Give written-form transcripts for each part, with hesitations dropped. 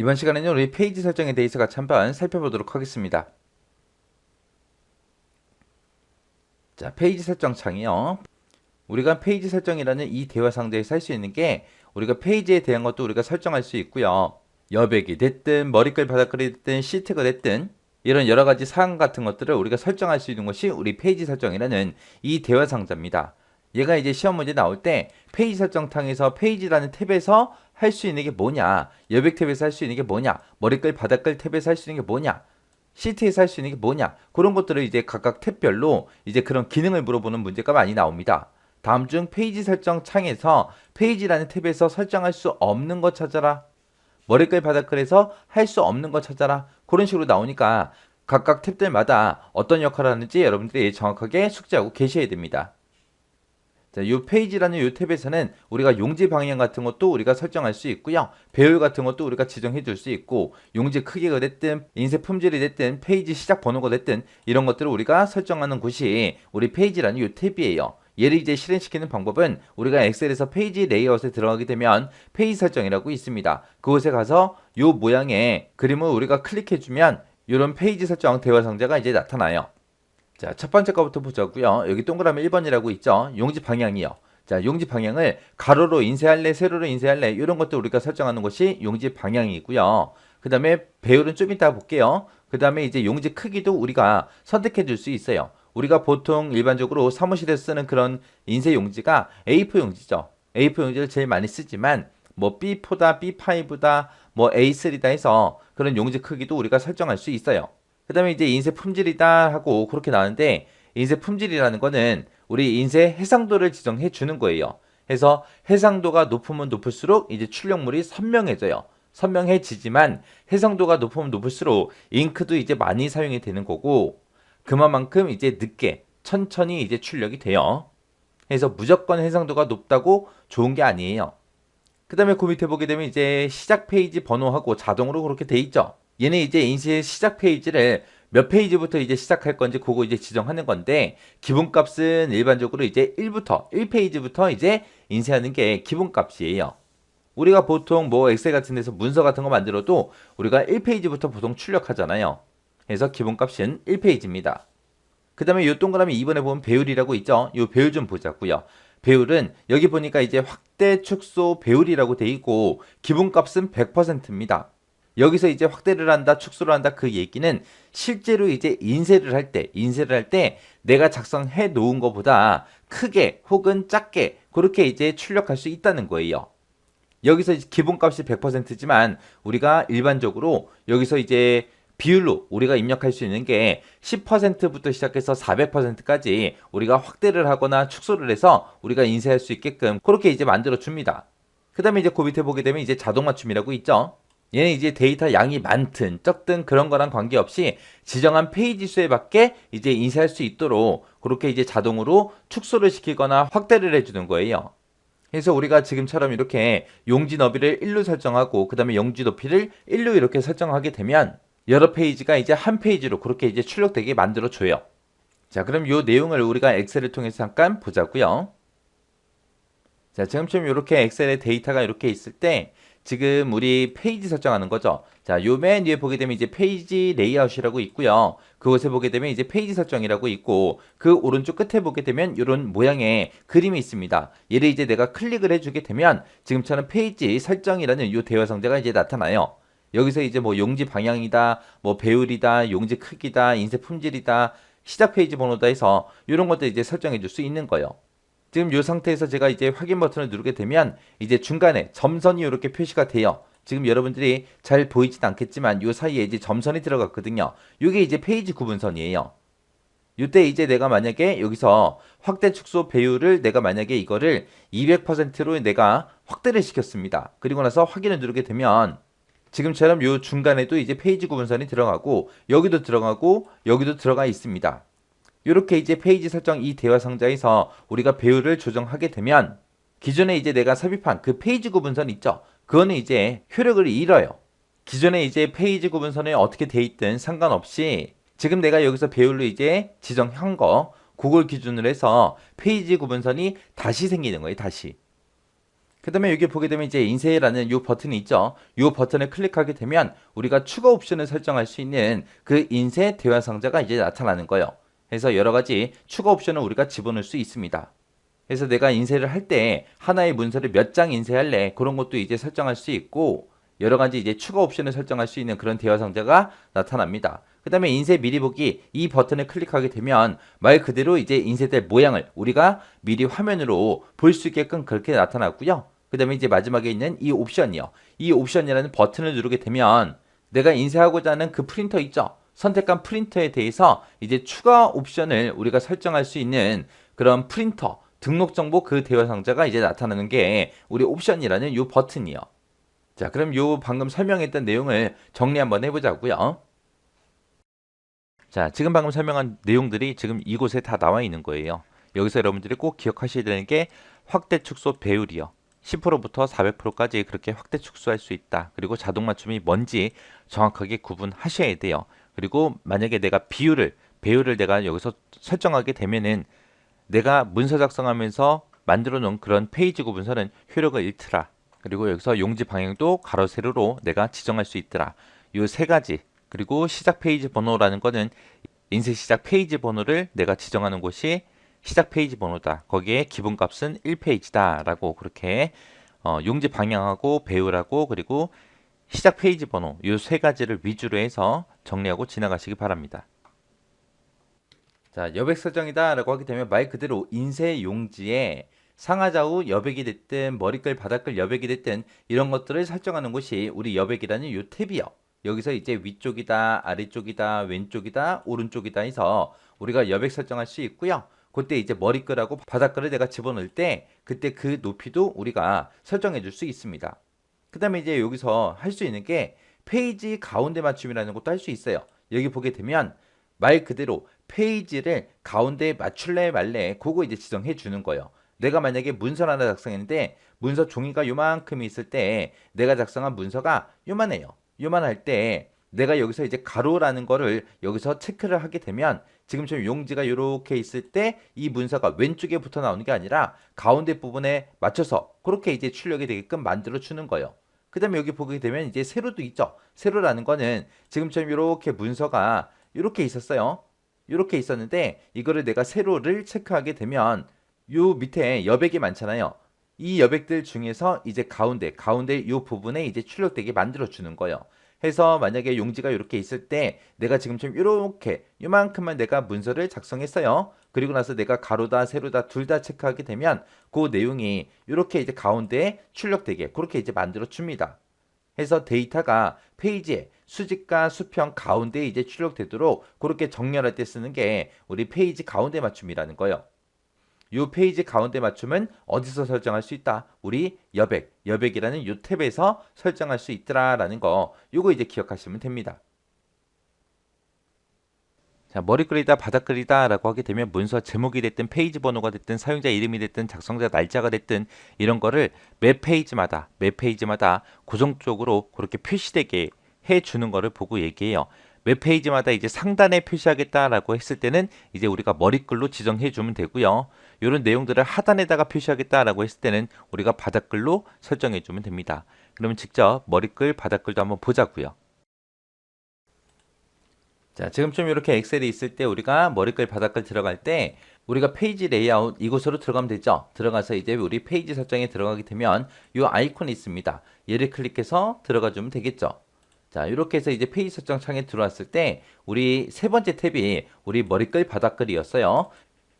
이번 시간에는 우리 페이지 설정에 대해서 같이 한번 살펴보도록 하겠습니다. 자, 페이지 설정 창이요. 우리가 페이지 설정이라는 이 대화 상자에서 할 수 있는 게 우리가 페이지에 대한 것도 우리가 설정할 수 있고요. 여백이 됐든 머리글 바닥글이 됐든 시트가 됐든 이런 여러 가지 사항 같은 것들을 우리가 설정할 수 있는 것이 우리 페이지 설정이라는 이 대화 상자입니다. 얘가 이제 시험 문제 나올 때 페이지 설정 창에서 페이지라는 탭에서 할 수 있는 게 뭐냐, 여백 탭에서 할 수 있는 게 뭐냐, 머리글 바닥글 탭에서 할 수 있는 게 뭐냐, 시트에서 할 수 있는 게 뭐냐, 그런 것들을 이제 각각 탭별로 이제 그런 기능을 물어보는 문제가 많이 나옵니다. 다음 중 페이지 설정 창에서 페이지라는 탭에서 설정할 수 없는 것 찾아라. 머리글 바닥글에서 할 수 없는 것 찾아라. 그런 식으로 나오니까 각각 탭들마다 어떤 역할을 하는지 여러분들이 정확하게 숙지하고 계셔야 됩니다. 자, 이 페이지라는 이 탭에서는 우리가 용지 방향 같은 것도 우리가 설정할 수 있고요. 배열 같은 것도 우리가 지정해 줄 수 있고, 용지 크기가 됐든 인쇄 품질이 됐든 페이지 시작 번호가 됐든 이런 것들을 우리가 설정하는 곳이 우리 페이지라는 이 탭이에요. 얘를 이제 실행시키는 방법은 우리가 엑셀에서 페이지 레이아웃에 들어가게 되면 페이지 설정이라고 있습니다. 그곳에 가서 이 모양의 그림을 우리가 클릭해주면 이런 페이지 설정 대화 상자가 이제 나타나요. 자, 첫 번째 거부터 보자고요. 여기 동그라미 1번이라고 있죠. 용지 방향이요. 자, 용지 방향을 가로로 인쇄할래, 세로로 인쇄할래 이런 것도 우리가 설정하는 것이 용지 방향이고요. 그 다음에 배열은 좀 이따 볼게요. 그 다음에 이제 용지 크기도 우리가 선택해 줄 수 있어요. 우리가 보통 일반적으로 사무실에서 쓰는 그런 인쇄 용지가 A4 용지죠. A4 용지를 제일 많이 쓰지만 뭐 B4다, B5다, 뭐 A3다 해서 그런 용지 크기도 우리가 설정할 수 있어요. 그 다음에 이제 인쇄 품질이다 하고 그렇게 나오는데, 인쇄 품질이라는 거는 우리 인쇄 해상도를 지정해 주는 거예요. 그래서 해상도가 높으면 높을수록 이제 출력물이 선명해져요. 선명해지지만 해상도가 높으면 높을수록 잉크도 이제 많이 사용이 되는 거고, 그만큼 이제 늦게 천천히 이제 출력이 돼요. 그래서 무조건 해상도가 높다고 좋은 게 아니에요. 그 다음에 그 밑에 보게 되면 이제 시작 페이지 번호하고 자동으로 그렇게 돼 있죠. 얘는 이제 인쇄 시작 페이지를 몇 페이지부터 이제 시작할 건지 그거 이제 지정하는 건데, 기본값은 일반적으로 이제 1페이지부터 이제 인쇄하는 게 기본값이에요. 우리가 보통 뭐 엑셀 같은 데서 문서 같은 거 만들어도 우리가 1페이지부터 보통 출력하잖아요. 그래서 기본값은 1페이지입니다. 그 다음에 이 동그라미 2번에 보면 배율이라고 있죠. 이 배율 좀 보자고요. 배율은 여기 보니까 이제 확대, 축소, 배율이라고 돼 있고 기본값은 100%입니다. 여기서 이제 확대를 한다, 축소를 한다 그 얘기는 실제로 이제 인쇄를 할 때 내가 작성해 놓은 것보다 크게 혹은 작게 그렇게 이제 출력할 수 있다는 거예요. 여기서 기본값이 100%지만 우리가 일반적으로 여기서 이제 비율로 우리가 입력할 수 있는 게 10%부터 시작해서 400%까지 우리가 확대를 하거나 축소를 해서 우리가 인쇄할 수 있게끔 그렇게 이제 만들어 줍니다. 그 다음에 이제 그 밑에 보게 되면 이제 자동 맞춤이라고 있죠. 얘는 이제 데이터 양이 많든 적든 그런 거랑 관계없이 지정한 페이지 수에 맞게 이제 인쇄할 수 있도록 그렇게 이제 자동으로 축소를 시키거나 확대를 해주는 거예요. 그래서 우리가 지금처럼 이렇게 용지 너비를 1로 설정하고 그 다음에 용지 높이를 1로 이렇게 설정하게 되면 여러 페이지가 이제 한 페이지로 그렇게 이제 출력되게 만들어 줘요. 자, 그럼 이 내용을 우리가 엑셀을 통해서 잠깐 보자고요. 자, 지금처럼 이렇게 엑셀에 데이터가 이렇게 있을 때 지금 우리 페이지 설정하는 거죠. 자, 요 맨 위에 보게 되면 이제 페이지 레이아웃이라고 있고요. 그곳에 보게 되면 이제 페이지 설정이라고 있고, 그 오른쪽 끝에 보게 되면 이런 모양의 그림이 있습니다. 얘를 이제 내가 클릭을 해주게 되면 지금처럼 페이지 설정이라는 이 대화 상자가 이제 나타나요. 여기서 이제 뭐 용지 방향이다, 뭐 배율이다, 용지 크기다, 인쇄 품질이다, 시작 페이지 번호다 해서 이런 것들 이제 설정해 줄 수 있는 거예요. 지금 이 상태에서 제가 이제 확인 버튼을 누르게 되면 이제 중간에 점선이 이렇게 표시가 돼요. 지금 여러분들이 잘 보이진 않겠지만 이 사이에 이제 점선이 들어갔거든요. 이게 이제 페이지 구분선이에요. 이때 이제 내가 만약에 여기서 확대 축소 배율을 내가 만약에 이거를 200%로 내가 확대를 시켰습니다. 그리고 나서 확인을 누르게 되면 지금처럼 이 중간에도 이제 페이지 구분선이 들어가고 여기도 들어가고 여기도 들어가 있습니다. 이렇게 이제 페이지 설정 이 대화 상자에서 우리가 배율을 조정하게 되면 기존에 이제 내가 삽입한 그 페이지 구분선 있죠. 그거는 이제 효력을 잃어요. 기존에 이제 페이지 구분선에 어떻게 돼 있든 상관없이 지금 내가 여기서 배율로 이제 지정한 거 그걸 기준으로 해서 페이지 구분선이 다시 생기는 거예요. 다시. 그 다음에 여기 보게 되면 이제 인쇄라는 이 버튼이 있죠. 이 버튼을 클릭하게 되면 우리가 추가 옵션을 설정할 수 있는 그 인쇄 대화 상자가 이제 나타나는 거예요. 그래서 여러 가지 추가 옵션을 우리가 집어넣을 수 있습니다. 그래서 내가 인쇄를 할 때 하나의 문서를 몇 장 인쇄할래 그런 것도 이제 설정할 수 있고 여러 가지 이제 추가 옵션을 설정할 수 있는 그런 대화 상자가 나타납니다. 그 다음에 인쇄 미리 보기 이 버튼을 클릭하게 되면 말 그대로 이제 인쇄될 모양을 우리가 미리 화면으로 볼 수 있게끔 그렇게 나타났고요. 그 다음에 이제 마지막에 있는 이 옵션이요. 이 옵션이라는 버튼을 누르게 되면 내가 인쇄하고자 하는 그 프린터 있죠. 선택한 프린터에 대해서 이제 추가 옵션을 우리가 설정할 수 있는 그런 프린터 등록 정보 그 대화 상자가 이제 나타나는 게 우리 옵션이라는 이 버튼이요. 자, 그럼 요 방금 설명했던 내용을 정리 한번 해보자고요. 자, 지금 방금 설명한 내용들이 지금 이곳에 다 나와 있는 거예요. 여기서 여러분들이 꼭 기억하셔야 되는 게 확대 축소 배율이요. 10%부터 400%까지 그렇게 확대 축소할 수 있다. 그리고 자동 맞춤이 뭔지 정확하게 구분하셔야 돼요. 그리고 만약에 내가 배율을 내가 여기서 설정하게 되면은 내가 문서 작성하면서 만들어 놓은 그런 페이지 구분서는 효력을 잃더라. 그리고 여기서 용지 방향도 가로 세로로 내가 지정할 수 있더라. 요 세 가지. 그리고 시작 페이지 번호라는 거는 인쇄 시작 페이지 번호를 내가 지정하는 곳이 시작 페이지 번호다. 거기에 기본값은 1페이지다. 라고 그렇게 용지 방향하고 배율하고 그리고 시작 페이지 번호 요 세 가지를 위주로 해서 정리하고 지나가시기 바랍니다. 자, 여백 설정이다 라고 하게 되면 말 그대로 인쇄 용지에 상하좌우 여백이 됐든 머리끌 바닥끌 여백이 됐든 이런 것들을 설정하는 곳이 우리 여백이라는 이 탭이요. 여기서 이제 위쪽이다 아래쪽이다 왼쪽이다 오른쪽이다 해서 우리가 여백 설정할 수 있고요. 그때 이제 머리끌하고 바닥끌을 내가 집어넣을 때 그때 그 높이도 우리가 설정해 줄 수 있습니다. 그 다음에 이제 여기서 할 수 있는 게 페이지 가운데 맞춤이라는 것도 할 수 있어요. 여기 보게 되면 말 그대로 페이지를 가운데에 맞출래 말래 그거 이제 지정해 주는 거예요. 내가 만약에 문서를 하나 작성했는데 문서 종이가 요만큼 있을 때 내가 작성한 문서가 요만해요. 요만할 때 내가 여기서 이제 가로라는 거를 여기서 체크를 하게 되면 지금처럼 용지가 이렇게 있을 때 이 문서가 왼쪽에 붙어 나오는 게 아니라 가운데 부분에 맞춰서 그렇게 이제 출력이 되게끔 만들어 주는 거예요. 그 다음에 여기 보게 되면 이제 세로도 있죠. 세로라는 거는 지금처럼 이렇게 문서가 이렇게 있었어요. 이렇게 있었는데 이거를 내가 세로를 체크하게 되면 요 밑에 여백이 많잖아요. 이 여백들 중에서 이제 가운데 요 부분에 이제 출력되게 만들어 주는 거예요. 해서 만약에 용지가 이렇게 있을 때 내가 지금처럼 이렇게 요만큼만 내가 문서를 작성했어요. 그리고 나서 내가 가로다 세로다 둘 다 체크하게 되면 그 내용이 이렇게 이제 가운데에 출력되게 그렇게 이제 만들어 줍니다. 해서 데이터가 페이지에 수직과 수평 가운데에 이제 출력되도록 그렇게 정렬할 때 쓰는 게 우리 페이지 가운데 맞춤이라는 거예요. 이 페이지 가운데 맞춤은 어디서 설정할 수 있다? 우리 여백이라는 이 탭에서 설정할 수 있더라라는 거 요거 이제 기억하시면 됩니다. 자, 머리글이다 바닥글이다 라고 하게 되면 문서 제목이 됐든 페이지 번호가 됐든 사용자 이름이 됐든 작성자 날짜가 됐든 이런 거를 매 페이지마다 고정적으로 그렇게 표시되게 해주는 거를 보고 얘기해요. 매 페이지마다 이제 상단에 표시하겠다라고 했을 때는 이제 우리가 머리글로 지정해 주면 되고요. 이런 내용들을 하단에다가 표시하겠다라고 했을 때는 우리가 바닥글로 설정해 주면 됩니다. 그러면 직접 머리글 바닥글도 한번 보자고요. 자, 지금쯤 이렇게 엑셀이 있을 때 우리가 머리글 바닥글 들어갈 때 우리가 페이지 레이아웃 이곳으로 들어가면 되죠. 들어가서 이제 우리 페이지 설정에 들어가게 되면 이 아이콘이 있습니다. 얘를 클릭해서 들어가 주면 되겠죠. 자, 이렇게 해서 이제 페이지 설정 창에 들어왔을 때 우리 세 번째 탭이 우리 머리글 바닥글이었어요.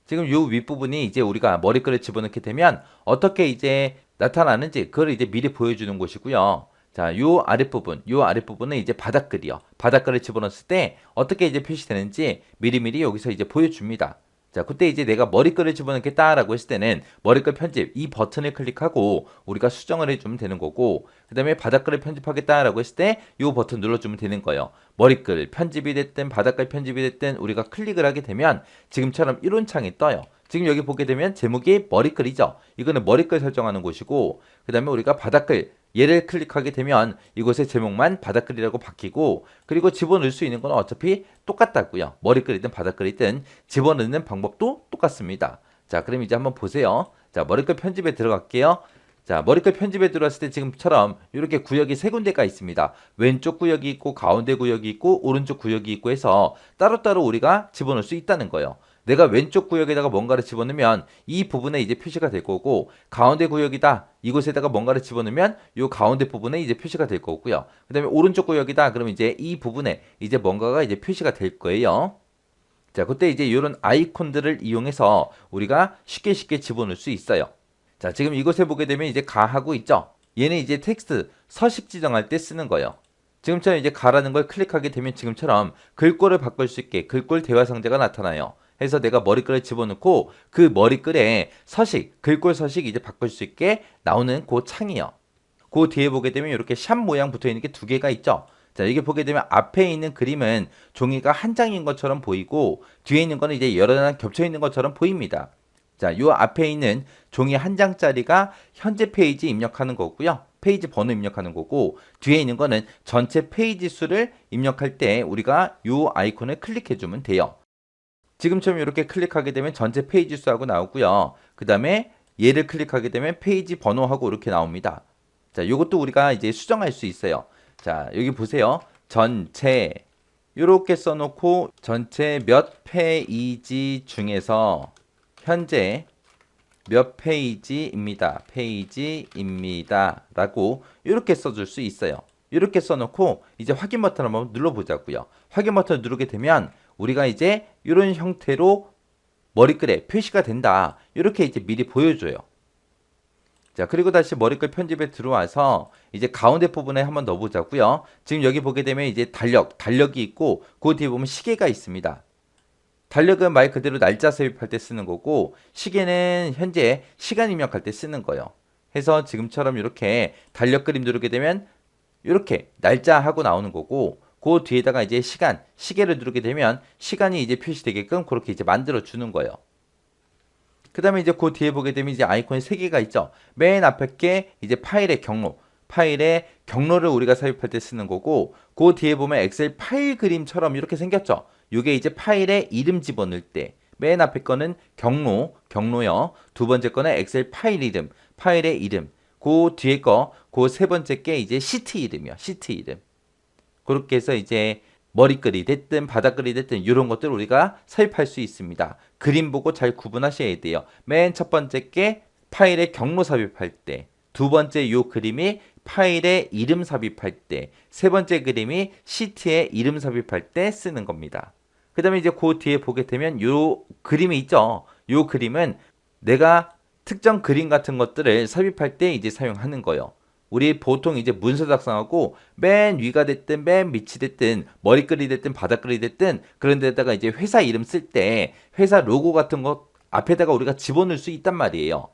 지금 이 윗부분이 이제 우리가 머리글을 집어넣게 되면 어떻게 이제 나타나는지 그걸 이제 미리 보여주는 곳이고요. 자, 요 아랫부분은 이제 바닥글이요. 바닥글을 집어넣었을 때 어떻게 이제 표시되는지 미리미리 여기서 이제 보여줍니다. 자, 그때 이제 내가 머리글을 집어넣겠다라고 했을 때는 머리글 편집 이 버튼을 클릭하고 우리가 수정을 해주면 되는 거고, 그 다음에 바닥글을 편집하겠다라고 했을 때 이 버튼 눌러주면 되는 거예요. 머리글 편집이 됐든 바닥글 편집이 됐든 우리가 클릭을 하게 되면 지금처럼 이런 창이 떠요. 지금 여기 보게 되면 제목이 머리글이죠. 이거는 머리글 설정하는 곳이고, 그 다음에 우리가 바닥글 얘를 클릭하게 되면 이곳의 제목만 바닥글이라고 바뀌고, 그리고 집어넣을 수 있는 건 어차피 똑같다고요. 머리글이든 바닥글이든 집어넣는 방법도 똑같습니다. 자, 그럼 이제 한번 보세요. 자, 머리글 편집에 들어갈게요. 자, 머리글 편집에 들어왔을 때 지금처럼 이렇게 구역이 세 군데가 있습니다. 왼쪽 구역이 있고 가운데 구역이 있고 오른쪽 구역이 있고 해서 따로따로 우리가 집어넣을 수 있다는 거예요. 내가 왼쪽 구역에다가 뭔가를 집어넣으면 이 부분에 이제 표시가 될 거고, 가운데 구역이다 이곳에다가 뭔가를 집어넣으면 이 가운데 부분에 이제 표시가 될 거고요. 그 다음에 오른쪽 구역이다 그러면 이제 이 부분에 이제 뭔가가 이제 표시가 될 거예요. 자, 그때 이제 이런 아이콘들을 이용해서 우리가 쉽게 집어넣을 수 있어요. 자, 지금 이곳에 보게 되면 이제 가하고 있죠. 얘는 이제 텍스트 서식 지정할 때 쓰는 거예요. 지금처럼 이제 가라는 걸 클릭하게 되면 지금처럼 글꼴을 바꿀 수 있게 글꼴 대화 상자가 나타나요. 해서 내가 머리글을 집어넣고 그 머리글에 서식, 글꼴 서식 이제 바꿀 수 있게 나오는 그 창이요. 그 뒤에 보게 되면 이렇게 샵 모양 붙어 있는 게 두 개가 있죠. 자, 이게 보게 되면 앞에 있는 그림은 종이가 한 장인 것처럼 보이고 뒤에 있는 거는 이제 여러 장 겹쳐 있는 것처럼 보입니다. 자, 요 앞에 있는 종이 한 장짜리가 현재 페이지 입력하는 거고요. 페이지 번호 입력하는 거고, 뒤에 있는 거는 전체 페이지 수를 입력할 때 우리가 요 아이콘을 클릭해 주면 돼요. 지금처럼 이렇게 클릭하게 되면 전체 페이지 수하고 나오고요. 그 다음에 얘를 클릭하게 되면 페이지 번호하고 이렇게 나옵니다. 자, 요것도 우리가 이제 수정할 수 있어요. 자, 여기 보세요. 전체 이렇게 써놓고 전체 몇 페이지 중에서 현재 몇 페이지입니다. 페이지입니다. 라고 이렇게 써줄 수 있어요. 이렇게 써놓고 이제 확인 버튼 한번 눌러보자고요. 확인 버튼을 누르게 되면 우리가 이제 이런 형태로 머리글에 표시가 된다. 이렇게 이제 미리 보여줘요. 자, 그리고 다시 머리글 편집에 들어와서 이제 가운데 부분에 한번 넣어보자고요. 지금 여기 보게 되면 이제 달력이 있고 그 뒤에 보면 시계가 있습니다. 달력은 말 그대로 날짜 삽입할 때 쓰는 거고, 시계는 현재 시간 입력할 때 쓰는 거예요. 해서 지금처럼 이렇게 달력 그림 누르게 되면 이렇게 날짜하고 나오는 거고, 그 뒤에다가 이제 시계를 누르게 되면 시간이 이제 표시되게끔 그렇게 이제 만들어 주는 거예요. 그 다음에 이제 그 뒤에 보게 되면 이제 아이콘이 3개가 있죠. 맨 앞에 게 이제 파일의 경로를 우리가 삽입할 때 쓰는 거고, 그 뒤에 보면 엑셀 파일 그림처럼 이렇게 생겼죠. 이게 이제 파일에 이름 집어넣을 때, 맨 앞에 거는 경로요. 두 번째 거는 엑셀 파일 이름, 파일의 이름. 그 뒤에 그 세 번째 게 이제 시트 이름이요. 시트 이름. 그렇게 해서 이제 머리글이 됐든 바닥글이 됐든 이런 것들을 우리가 삽입할 수 있습니다. 그림 보고 잘 구분하셔야 돼요. 맨 첫 번째 게 파일의 경로 삽입할 때, 두 번째 요 그림이 파일의 이름 삽입할 때, 세 번째 그림이 시트의 이름 삽입할 때 쓰는 겁니다. 그 다음에 이제 그 뒤에 보게 되면 요 그림이 있죠. 요 그림은 내가 특정 그림 같은 것들을 삽입할 때 이제 사용하는 거예요. 우리 보통 이제 문서 작성하고 맨 위가 됐든 맨 밑이 됐든 머리글이 됐든 바닥글이 됐든 그런 데다가 이제 회사 이름 쓸 때 회사 로고 같은 거 앞에다가 우리가 집어넣을 수 있단 말이에요.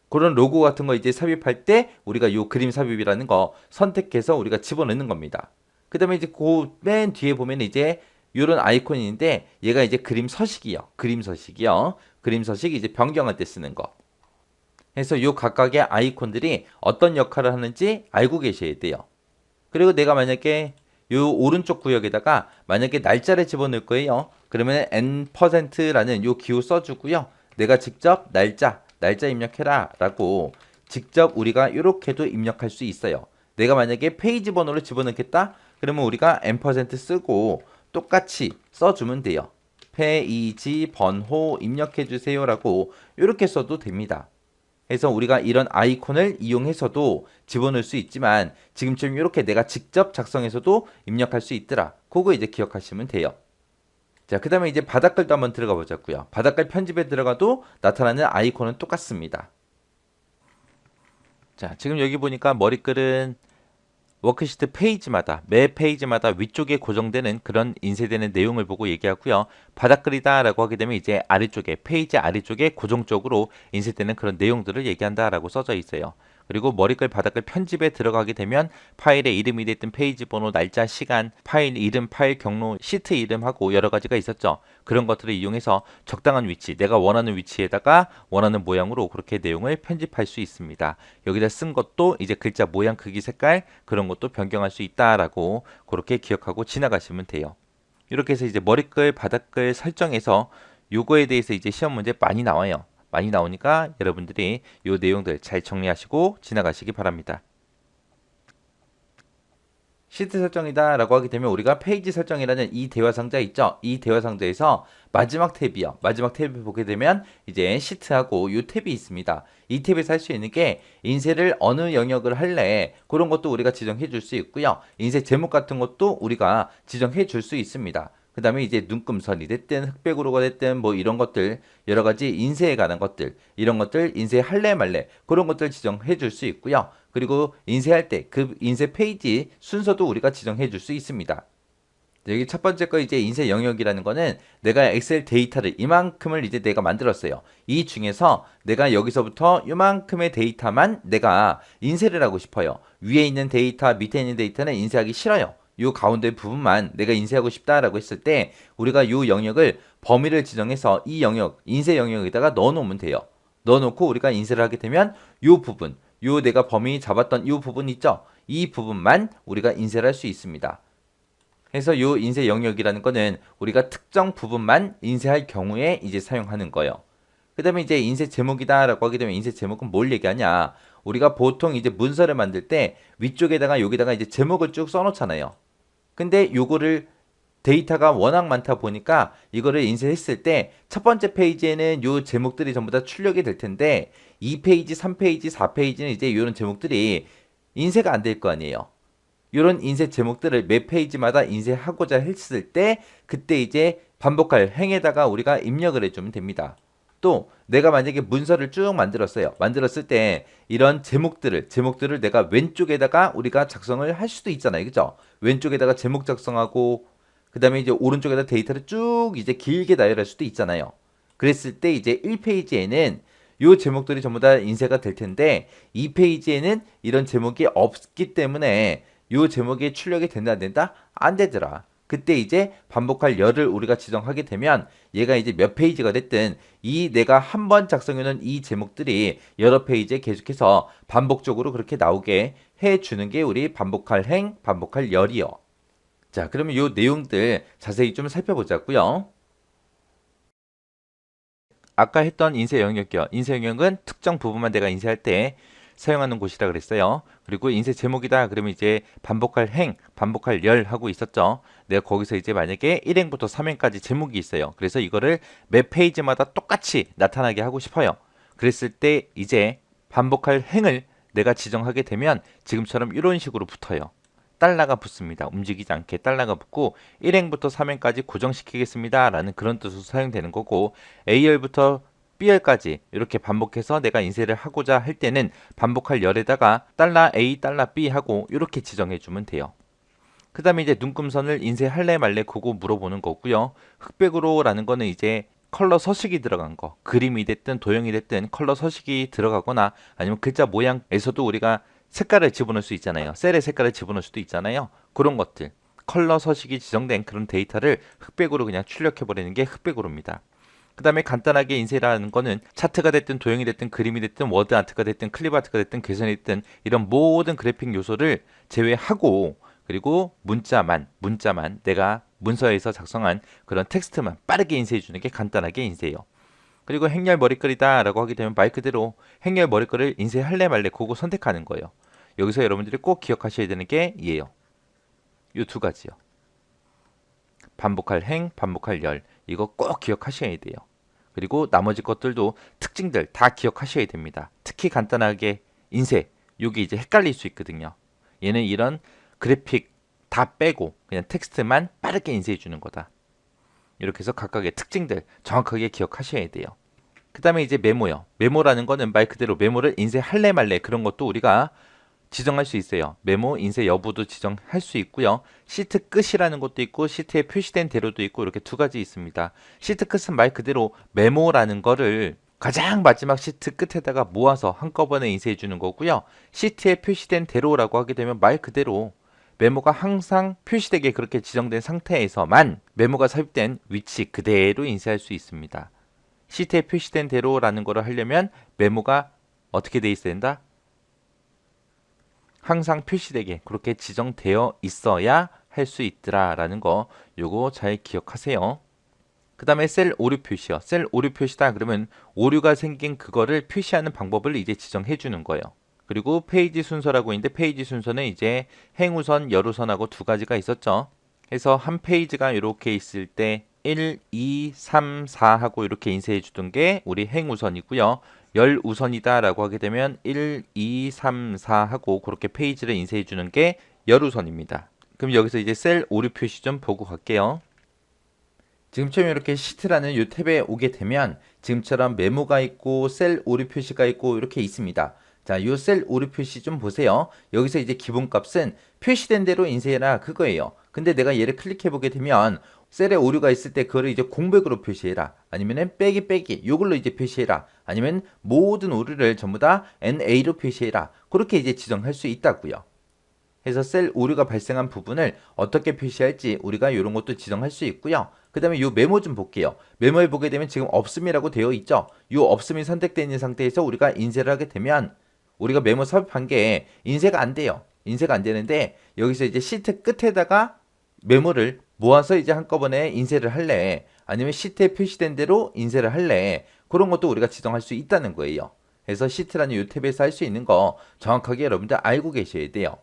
그런 로고 같은 거 이제 삽입할 때 우리가 요 그림 삽입이라는 거 선택해서 우리가 집어넣는 겁니다. 그 다음에 이제 그 맨 뒤에 보면 이제 요런 아이콘이 있는데 얘가 이제 그림 서식이요. 그림 서식 이제 변경할 때 쓰는 거. 해서 요 각각의 아이콘들이 어떤 역할을 하는지 알고 계셔야 돼요. 그리고 내가 만약에 요 오른쪽 구역에다가 만약에 날짜를 집어넣을 거예요. 그러면 N%라는 요 기호 써주고요. 내가 직접 날짜 입력해라 라고 직접 우리가 이렇게도 입력할 수 있어요. 내가 만약에 페이지 번호를 집어넣겠다? 그러면 우리가 N% 쓰고 똑같이 써주면 돼요. 페이지 번호 입력해주세요 라고 이렇게 써도 됩니다. 그래서 우리가 이런 아이콘을 이용해서도 집어넣을 수 있지만 지금처럼 이렇게 내가 직접 작성해서도 입력할 수 있더라. 그거 이제 기억하시면 돼요. 자, 그 다음에 이제 바닥글도 한번 들어가 보자고요. 바닥글 편집에 들어가도 나타나는 아이콘은 똑같습니다. 자, 지금 여기 보니까 머리글은 워크시트 페이지마다 매 페이지마다 위쪽에 고정되는 그런 인쇄되는 내용을 보고 얘기하고요. 바닥글이다 라고 하게 되면 이제 아래쪽에 페이지 아래쪽에 고정적으로 인쇄되는 그런 내용들을 얘기한다 라고 써져 있어요. 그리고 머리글 바닥글 편집에 들어가게 되면 파일의 이름이 됐든 페이지 번호, 날짜, 시간, 파일 이름, 파일 경로, 시트 이름하고 여러 가지가 있었죠. 그런 것들을 이용해서 적당한 위치, 내가 원하는 위치에다가 원하는 모양으로 그렇게 내용을 편집할 수 있습니다. 여기다 쓴 것도 이제 글자 모양, 크기, 색깔 그런 것도 변경할 수 있다라고 그렇게 기억하고 지나가시면 돼요. 이렇게 해서 이제 머리글, 바닥글 설정해서 요거에 대해서 이제 시험 문제 많이 나와요. 많이 나오니까 여러분들이 이 내용들 잘 정리하시고 지나가시기 바랍니다. 시트 설정이다 라고 하게 되면 우리가 페이지 설정이라는 이 대화 상자 있죠? 이 대화 상자에서 마지막 탭이요. 마지막 탭을 보게 되면 이제 시트하고 이 탭이 있습니다. 이 탭에서 할 수 있는 게 인쇄를 어느 영역을 할래 그런 것도 우리가 지정해 줄 수 있고요. 인쇄 제목 같은 것도 우리가 지정해 줄 수 있습니다. 그 다음에 이제 눈금선이 됐든 흑백으로가 됐든 뭐 이런 것들 여러 가지 인쇄에 관한 것들 이런 것들 인쇄할래 말래 그런 것들 지정해 줄 수 있고요. 그리고 인쇄할 때 그 인쇄 페이지 순서도 우리가 지정해 줄 수 있습니다. 여기 첫 번째 거 이제 인쇄 영역이라는 거는 내가 엑셀 데이터를 이만큼을 이제 내가 만들었어요. 이 중에서 내가 여기서부터 이만큼의 데이터만 내가 인쇄를 하고 싶어요. 위에 있는 데이터, 밑에 있는 데이터는 인쇄하기 싫어요. 요 가운데 부분만 내가 인쇄하고 싶다라고 했을 때 우리가 요 영역을 범위를 지정해서 이 영역, 인쇄 영역에다가 넣어 놓으면 돼요. 넣어 놓고 우리가 인쇄를 하게 되면 요 부분, 요 내가 범위 잡았던 요 부분 있죠? 이 부분만 우리가 인쇄를 할 수 있습니다. 그래서 요 인쇄 영역이라는 거는 우리가 특정 부분만 인쇄할 경우에 이제 사용하는 거예요. 그 다음에 이제 인쇄 제목이다라고 하게 되면 인쇄 제목은 뭘 얘기하냐? 우리가 보통 이제 문서를 만들 때 위쪽에다가 여기다가 이제 제목을 쭉 써놓잖아요. 근데 요거를 데이터가 워낙 많다 보니까 이거를 인쇄했을 때 첫 번째 페이지에는 요 제목들이 전부 다 출력이 될 텐데 2페이지, 3페이지, 4페이지는 이제 이런 제목들이 인쇄가 안 될 거 아니에요. 이런 인쇄 제목들을 매 페이지마다 인쇄하고자 했을 때 그때 이제 반복할 행에다가 우리가 입력을 해주면 됩니다. 또 내가 만약에 문서를 쭉 만들었어요. 만들었을 때 이런 제목들을 내가 왼쪽에다가 우리가 작성을 할 수도 있잖아요. 그죠? 왼쪽에다가 제목 작성하고 그 다음에 이제 오른쪽에다 데이터를 쭉 이제 길게 나열할 수도 있잖아요. 그랬을 때 이제 1페이지에는 요 제목들이 전부 다 인쇄가 될 텐데 2페이지에는 이런 제목이 없기 때문에 요 제목이 출력이 된다 안 된다? 안 되더라. 그때 이제 반복할 열을 우리가 지정하게 되면 얘가 이제 몇 페이지가 됐든 이 내가 한 번 작성해 놓은 이 제목들이 여러 페이지에 계속해서 반복적으로 그렇게 나오게 해 주는 게 우리 반복할 행, 반복할 열이요. 자, 그러면 요 내용들 자세히 좀 살펴보자고요. 아까 했던 인쇄 영역이요. 인쇄 영역은 특정 부분만 내가 인쇄할 때 사용하는 곳이라 그랬어요. 그리고 인쇄 제목이다. 그러면 이제 반복할 행, 반복할 열 하고 있었죠. 내가 거기서 이제 만약에 1행부터 3행까지 제목이 있어요. 그래서 이거를 매 페이지마다 똑같이 나타나게 하고 싶어요. 그랬을 때 이제 반복할 행을 내가 지정하게 되면 지금처럼 이런 식으로 붙어요. 달러가 붙습니다. 움직이지 않게 달러가 붙고 1행부터 3행까지 고정시키겠습니다. 라는 그런 뜻으로 사용되는 거고 A열부터 B열까지 이렇게 반복해서 내가 인쇄를 하고자 할 때는 반복할 열에다가 달러 $A, 달러 $B 하고 이렇게 지정해 주면 돼요. 그 다음에 이제 눈금선을 인쇄할래 말래 그거 물어보는 거고요. 흑백으로 라는 거는 이제 컬러 서식이 들어간 거, 그림이 됐든 도형이 됐든 컬러 서식이 들어가거나 아니면 글자 모양에서도 우리가 색깔을 집어넣을 수 있잖아요. 셀의 색깔을 집어넣을 수도 있잖아요. 그런 것들, 컬러 서식이 지정된 그런 데이터를 흑백으로 그냥 출력해 버리는 게 흑백으로입니다. 그 다음에 간단하게 인쇄라는 거는 차트가 됐든 도형이 됐든 그림이 됐든 워드 아트가 됐든 클립 아트가 됐든 괴선이 됐든 이런 모든 그래픽 요소를 제외하고 그리고 문자만 내가 문서에서 작성한 그런 텍스트만 빠르게 인쇄해 주는 게 간단하게 인쇄예요. 그리고 행렬 머리글이다 라고 하게 되면 말 그대로 행렬 머리글을 인쇄할래 말래 그거 선택하는 거예요. 여기서 여러분들이 꼭 기억하셔야 되는 게 이에요. 이 두 가지요. 반복할 행, 반복할 열 이거 꼭 기억하셔야 돼요. 그리고 나머지 것들도 특징들 다 기억하셔야 됩니다. 특히 간단하게 인쇄 이게 이제 헷갈릴 수 있거든요. 얘는 이런 그래픽 다 빼고 그냥 텍스트만 빠르게 인쇄해 주는 거다. 이렇게 해서 각각의 특징들 정확하게 기억하셔야 돼요. 그 다음에 이제 메모요. 메모라는 거는 말 그대로 메모를 인쇄할래 말래 그런 것도 우리가 지정할 수 있어요. 메모 인쇄 여부도 지정할 수 있고요. 시트 끝이라는 것도 있고 시트에 표시된 대로도 있고 이렇게 두 가지 있습니다. 시트 끝은 말 그대로 메모라는 거를 가장 마지막 시트 끝에다가 모아서 한꺼번에 인쇄해 주는 거고요. 시트에 표시된 대로라고 하게 되면 말 그대로 메모가 항상 표시되게 그렇게 지정된 상태에서만 메모가 삽입된 위치 그대로 인쇄할 수 있습니다. 시트에 표시된 대로라는 거를 하려면 메모가 어떻게 돼 있어야 된다? 항상 표시되게 그렇게 지정되어 있어야 할 수 있더라 라는 거 요거 잘 기억하세요. 그 다음에 셀 오류 표시요. 셀 오류 표시다 그러면 오류가 생긴 그거를 표시하는 방법을 이제 지정해 주는 거예요. 그리고 페이지 순서라고 있는데 페이지 순서는 이제 행우선, 열우선하고 두 가지가 있었죠. 그래서 한 페이지가 이렇게 있을 때 1, 2, 3, 4 하고 이렇게 인쇄해 주던 게 우리 행우선이고요. 열우선이다 라고 하게 되면 1, 2, 3, 4 하고 그렇게 페이지를 인쇄해 주는 게 열우선입니다. 그럼 여기서 이제 셀 오류 표시 좀 보고 갈게요. 지금처럼 이렇게 시트라는 이 탭에 오게 되면 지금처럼 메모가 있고 셀 오류 표시가 있고 이렇게 있습니다. 자, 이 셀 오류 표시 좀 보세요. 여기서 이제 기본값은 표시된 대로 인쇄해라 그거예요. 근데 내가 얘를 클릭해 보게 되면 셀에 오류가 있을 때 그거를 이제 공백으로 표시해라. 아니면은 빼기 이걸로 이제 표시해라. 아니면 모든 오류를 전부 다 NA로 표시해라. 그렇게 이제 지정할 수 있다고요. 그래서 셀 오류가 발생한 부분을 어떻게 표시할지 우리가 이런 것도 지정할 수 있고요. 그 다음에 이 메모 좀 볼게요. 메모에 보게 되면 지금 없음이라고 되어 있죠. 이 없음이 선택되어 있는 상태에서 우리가 인쇄를 하게 되면 우리가 메모 삽입한 게 인쇄가 안 돼요. 인쇄가 안 되는데 여기서 이제 시트 끝에다가 메모를 모아서 이제 한꺼번에 인쇄를 할래, 아니면 시트에 표시된 대로 인쇄를 할래, 그런 것도 우리가 지정할 수 있다는 거예요. 그래서 시트라는 이 탭에서 할 수 있는 거 정확하게 여러분들 알고 계셔야 돼요.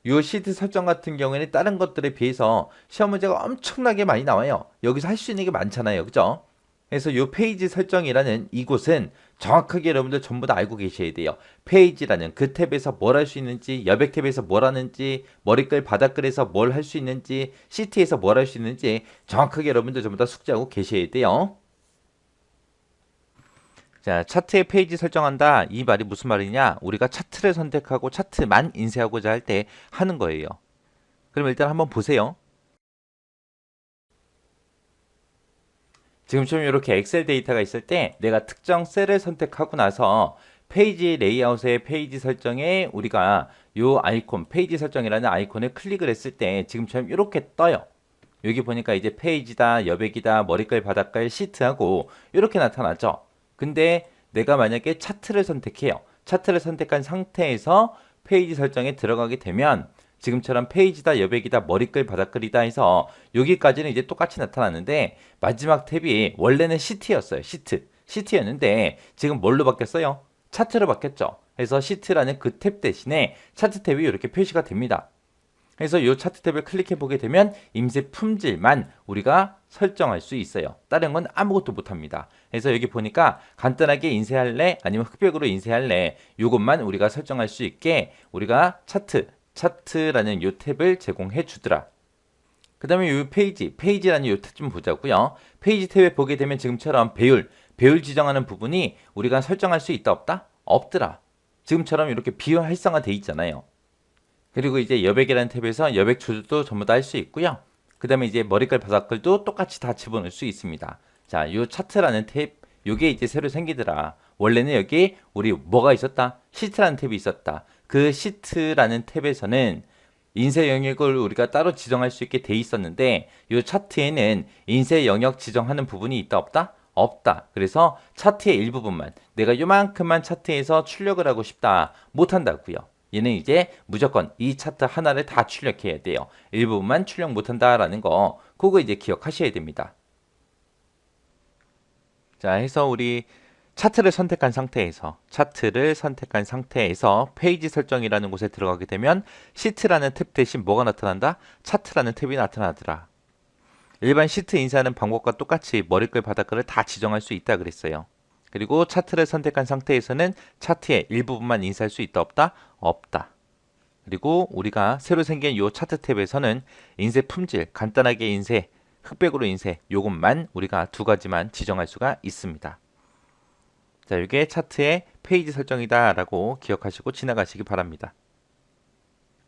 이 시트 설정 같은 경우에는 다른 것들에 비해서 시험 문제가 엄청나게 많이 나와요. 여기서 할 수 있는 게 많잖아요. 그죠? 그래서 이 페이지 설정이라는 이곳은 정확하게 여러분들 전부 다 알고 계셔야 돼요. 페이지라는 그 탭에서 뭘 할 수 있는지, 여백 탭에서 뭘 하는지, 머리글 바닥글에서 뭘 할 수 있는지, 시트에서 뭘 할 수 있는지 정확하게 여러분들 전부 다 숙지하고 계셔야 돼요. 자, 차트의 페이지 설정한다. 이 말이 무슨 말이냐? 우리가 차트를 선택하고 차트만 인쇄하고자 할 때 하는 거예요. 그럼 일단 한번 보세요. 지금처럼 이렇게 엑셀 데이터가 있을 때 내가 특정 셀을 선택하고 나서 페이지 레이아웃의 페이지 설정에 우리가 요 아이콘, 페이지 설정이라는 아이콘을 클릭을 했을 때 지금처럼 이렇게 떠요. 여기 보니까 이제 페이지다, 여백이다, 머리글, 바닥글, 시트하고 이렇게 나타나죠. 근데 내가 만약에 차트를 선택해요. 차트를 선택한 상태에서 페이지 설정에 들어가게 되면 지금처럼 페이지다, 여백이다, 머리글, 바닥글이다 해서 여기까지는 이제 똑같이 나타나는데 마지막 탭이 원래는 시트였어요. 시트였는데 지금 뭘로 바뀌었어요? 차트로 바뀌었죠. 그래서 시트라는 그 탭 대신에 차트 탭이 이렇게 표시가 됩니다. 그래서 이 차트 탭을 클릭해 보게 되면 인쇄 품질만 우리가 설정할 수 있어요. 다른 건 아무것도 못합니다. 그래서 여기 보니까 간단하게 인쇄할래? 아니면 흑백으로 인쇄할래? 이것만 우리가 설정할 수 있게 우리가 차트라는 이 탭을 제공해 주더라. 그 다음에 이 페이지라는 이 탭 좀 보자고요. 페이지 탭에 보게 되면 지금처럼 배율 지정하는 부분이 우리가 설정할 수 있다 없다? 없더라. 지금처럼 이렇게 비활성화돼 있잖아요. 그리고 이제 여백이라는 탭에서 여백 조절도 전부 다 할 수 있고요. 그 다음에 이제 머리글 바닥글도 똑같이 다 집어넣을 수 있습니다. 자, 요 차트라는 탭, 요게 이제 새로 생기더라. 원래는 여기 우리 뭐가 있었다? 시트라는 탭이 있었다. 그 시트라는 탭에서는 인쇄 영역을 우리가 따로 지정할 수 있게 돼 있었는데 요 차트에는 인쇄 영역 지정하는 부분이 있다 없다? 없다. 그래서 차트의 일부분만 내가 요만큼만 차트에서 출력을 하고 싶다. 못한다고요. 얘는 이제 무조건 이 차트 하나를 다 출력해야 돼요. 일부분만 출력 못한다라는 거 그거 이제 기억하셔야 됩니다. 자, 해서 우리 차트를 선택한 상태에서 페이지 설정이라는 곳에 들어가게 되면 시트라는 탭 대신 뭐가 나타난다? 차트라는 탭이 나타나더라. 일반 시트 인쇄하는 방법과 똑같이 머리글 바닥글을 다 지정할 수 있다 그랬어요. 그리고 차트를 선택한 상태에서는 차트의 일부분만 인쇄할 수 있다 없다? 없다. 그리고 우리가 새로 생긴 이 차트 탭에서는 인쇄 품질, 간단하게 인쇄, 흑백으로 인쇄 요것만 우리가 두 가지만 지정할 수가 있습니다. 자, 이게 차트의 페이지 설정이다 라고 기억하시고 지나가시기 바랍니다.